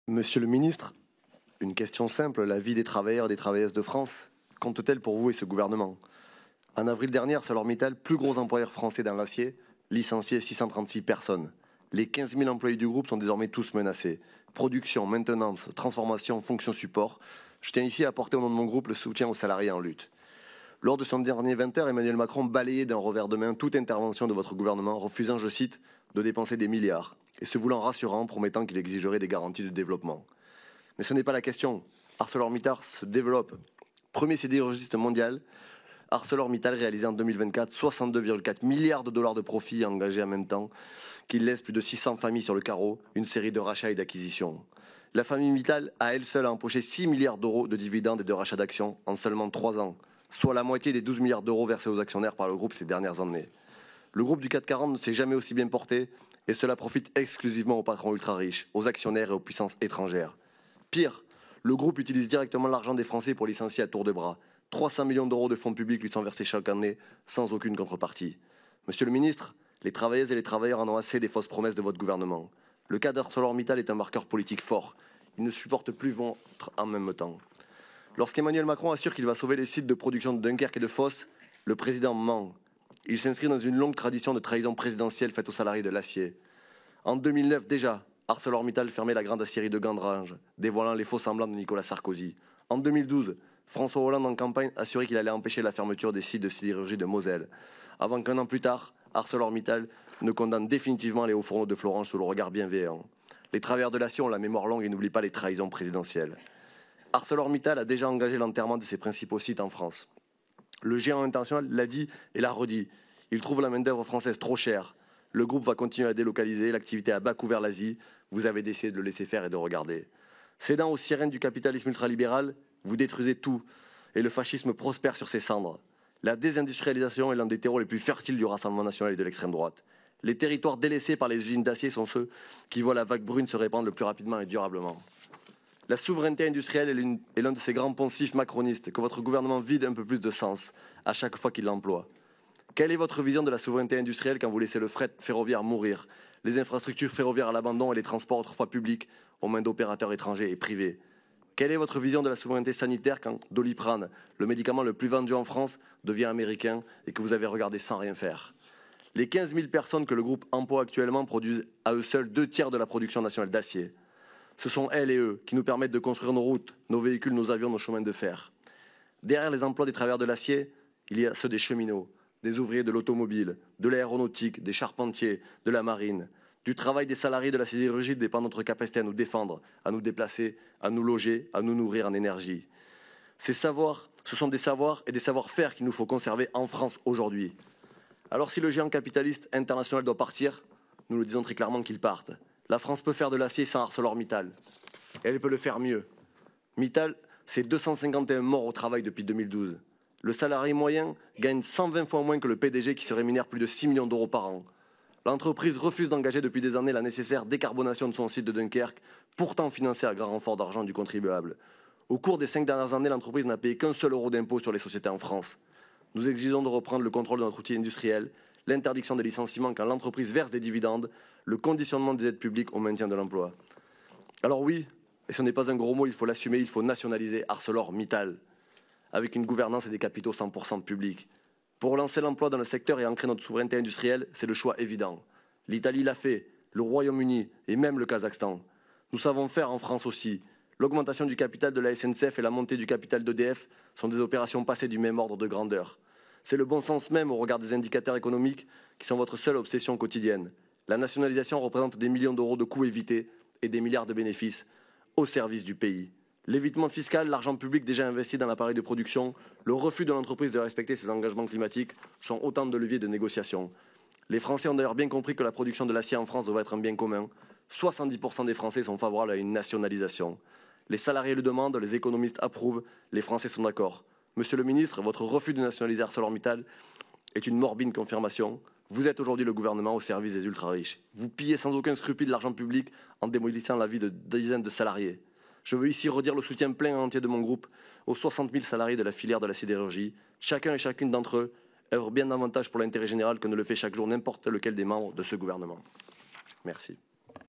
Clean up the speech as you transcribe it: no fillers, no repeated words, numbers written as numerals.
Monsieur le ministre, une question simple, la vie des travailleurs et des travailleuses de France compte-t-elle pour vous et ce gouvernement? En avril dernier, ArcelorMittal, plus gros employeur français dans l'acier, licenciait 636 personnes. Les 15 000 employés du groupe sont désormais tous menacés. Production, maintenance, transformation, fonction support. Je tiens ici à apporter au nom de mon groupe le soutien aux salariés en lutte. Lors de son dernier 20h, Emmanuel Macron balayait d'un revers de main toute intervention de votre gouvernement, refusant, je cite, de dépenser des milliards, et se voulant rassurant, promettant qu'il exigerait des garanties de développement. Mais ce n'est pas la question. ArcelorMittal se développe. Premier sidérurgiste mondial, ArcelorMittal réalisait en 2024 62,4 milliards de dollars de profits engagés en même temps, qu'il laisse plus de 600 familles sur le carreau, une série de rachats et d'acquisitions. La famille Mittal a elle seule empoché 6 milliards d'euros de dividendes et de rachats d'actions en seulement 3 ans, soit la moitié des 12 milliards d'euros versés aux actionnaires par le groupe ces dernières années. Le groupe du CAC 40 ne s'est jamais aussi bien porté et cela profite exclusivement aux patrons ultra-riches, aux actionnaires et aux puissances étrangères. Pire, le groupe utilise directement l'argent des Français pour licencier à tour de bras. 300 millions d'euros de fonds publics lui sont versés chaque année sans aucune contrepartie. Monsieur le ministre, les travailleuses et les travailleurs en ont assez des fausses promesses de votre gouvernement. Le cas d'ArcelorMittal est un marqueur politique fort. Il ne supporte plus votre en même temps. Lorsqu'Emmanuel Macron assure qu'il va sauver les sites de production de Dunkerque et de Fos, le président ment. Il s'inscrit dans une longue tradition de trahison présidentielle faite aux salariés de l'acier. En 2009 déjà, ArcelorMittal fermait la grande aciérie de Gandrange, dévoilant les faux semblants de Nicolas Sarkozy. En 2012, François Hollande en campagne assurait qu'il allait empêcher la fermeture des sites de sidérurgie de Moselle, avant qu'un an plus tard, ArcelorMittal ne condamne définitivement les hauts fourneaux de Florence sous le regard bienveillant. Les travailleurs de l'acier ont la mémoire longue et n'oublient pas les trahisons présidentielles. ArcelorMittal a déjà engagé l'enterrement de ses principaux sites en France. Le géant international l'a dit et l'a redit. Il trouve la main-d'œuvre française trop chère. Le groupe va continuer à délocaliser l'activité à bas coût vers l'Asie. Vous avez décidé de le laisser faire et de regarder. Cédant aux sirènes du capitalisme ultralibéral, vous détruisez tout et le fascisme prospère sur ses cendres. La désindustrialisation est l'un des terreaux les plus fertiles du Rassemblement national et de l'extrême droite. Les territoires délaissés par les usines d'acier sont ceux qui voient la vague brune se répandre le plus rapidement et durablement. La souveraineté industrielle est l'un de ces grands poncifs macronistes que votre gouvernement vide un peu plus de sens à chaque fois qu'il l'emploie. Quelle est votre vision de la souveraineté industrielle quand vous laissez le fret ferroviaire mourir, les infrastructures ferroviaires à l'abandon et les transports autrefois publics aux mains d'opérateurs étrangers et privés? Quelle est votre vision de la souveraineté sanitaire quand Doliprane, le médicament le plus vendu en France, devient américain et que vous avez regardé sans rien faire? Les 15 000 personnes que le groupe emploie actuellement produisent à eux seuls 2/3 de la production nationale d'acier. Ce sont elles et eux qui nous permettent de construire nos routes, nos véhicules, nos avions, nos chemins de fer. Derrière les emplois des travailleurs de l'acier, il y a ceux des cheminots, des ouvriers de l'automobile, de l'aéronautique, des charpentiers, de la marine. Du travail des salariés de la sidérurgie dépend notre capacité à nous défendre, à nous déplacer, à nous loger, à nous nourrir en énergie. Ces savoirs, ce sont des savoirs et des savoir-faire qu'il nous faut conserver en France aujourd'hui. Alors si le géant capitaliste international doit partir, nous le disons très clairement qu'il parte. La France peut faire de l'acier sans ArcelorMittal. Et elle peut le faire mieux. Mittal, c'est 251 morts au travail depuis 2012. Le salarié moyen gagne 120 fois moins que le PDG qui se rémunère plus de 6 millions d'euros par an. L'entreprise refuse d'engager depuis des années la nécessaire décarbonation de son site de Dunkerque, pourtant financée à grand renfort d'argent du contribuable. Au cours des 5 dernières années, l'entreprise n'a payé qu'un seul euro d'impôt sur les sociétés en France. Nous exigeons de reprendre le contrôle de notre outil industriel, l'interdiction des licenciements quand l'entreprise verse des dividendes, le conditionnement des aides publiques au maintien de l'emploi. Alors oui, et ce n'est pas un gros mot, il faut l'assumer, il faut nationaliser ArcelorMittal, avec une gouvernance et des capitaux 100% publics. Pour relancer l'emploi dans le secteur et ancrer notre souveraineté industrielle, c'est le choix évident. L'Italie l'a fait, le Royaume-Uni et même le Kazakhstan. Nous savons faire en France aussi. L'augmentation du capital de la SNCF et la montée du capital d'EDF sont des opérations passées du même ordre de grandeur. C'est le bon sens même au regard des indicateurs économiques qui sont votre seule obsession quotidienne. La nationalisation représente des millions d'euros de coûts évités et des milliards de bénéfices au service du pays. L'évitement fiscal, l'argent public déjà investi dans l'appareil de production, le refus de l'entreprise de respecter ses engagements climatiques sont autant de leviers de négociation. Les Français ont d'ailleurs bien compris que la production de l'acier en France doit être un bien commun. 70% des Français sont favorables à une nationalisation. Les salariés le demandent, les économistes approuvent, les Français sont d'accord. Monsieur le ministre, votre refus de nationaliser ArcelorMittal est une morbide confirmation. Vous êtes aujourd'hui le gouvernement au service des ultra-riches. Vous pillez sans aucun scrupule l'argent public en démolissant la vie de dizaines de salariés. Je veux ici redire le soutien plein et entier de mon groupe aux 60 000 salariés de la filière de la sidérurgie. Chacun et chacune d'entre eux œuvrent bien davantage pour l'intérêt général que ne le fait chaque jour n'importe lequel des membres de ce gouvernement. Merci.